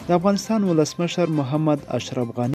د افغانستان ولسمشر محمد اشرف غني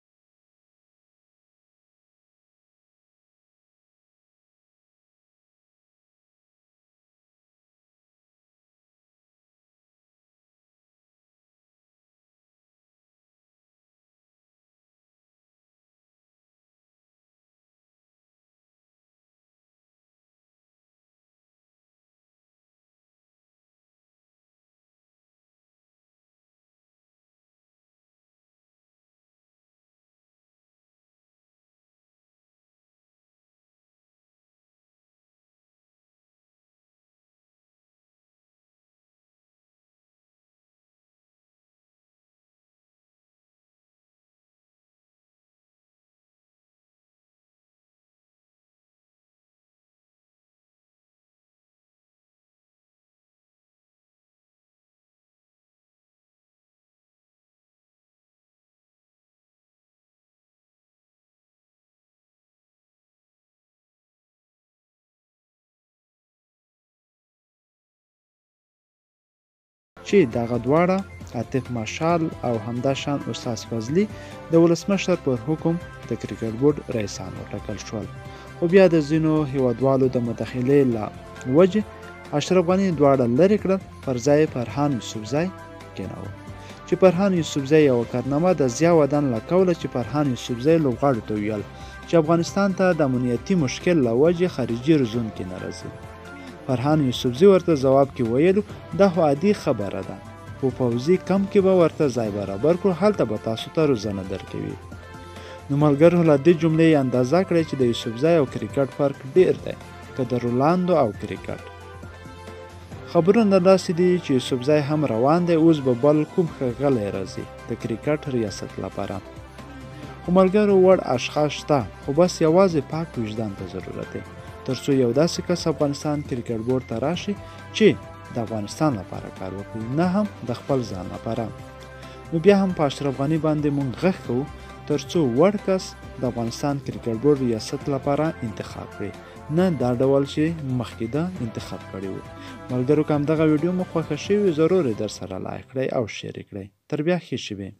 چې دغه دواړه عاطف ماشال او همداشان استاد فضلي د ولسمشر پر حکم د کریکټ بورډ رئیسان وټاکل شول، خو بیا د ځینو هیوادوالو د مداخلې له وجې اشرف غني دواړه لرې کړل، پر ځای فرهان یوسفزی کېناوه. چې فرهان یوسفزی یوه کارنامه د ضیا ودان له کوله چې فرهان یوسفزی لوبغاړو ته ویل چې افغانستان ته د امنیتي مشکل له وجې خارجي روزونکي نه راځي. فرهان یوسفزی ورته ځواب کې ویلو دا خو عادي خبره ده، په پوځي کمپ کې به ورته ځای برابر کړو، هلته به تاسو ته روزنه درکوي. نو ملګرو له دې جملې اندازه کړئ چې د یوسفزی او کرکټ فرق ډیر دی که د رولاندو او کرکټ. خبرونه داسې دي چې یوسفزی هم روان دی، اوس به بل کوم ښاغلی راځي د کرکټ ریاست لپاره. خو ملګرو وړ اشخاص شته، خو بس یوازې پاک وجدان ته ضرورت دی ترڅو یو داسې کس افغانستان کرکټ بورډ ته راشي چې د افغانستان لپاره کار وکړي، نه هم د خپل ځان لپاره. نو بیا هم په اشرف غني باندې مونږ غږ کوو ترڅو وړ کس د افغانستان کرکټ بورډ ریاست لپاره انتخاب کړي، نه دا ډول چې مخکې ده انتخاب کړي وو. ملګرو که همدغه ویډیو مو خوښه شوې ضرور یې در سره لایک کړئ او شیر کړئ. تر بیا ښې شوې.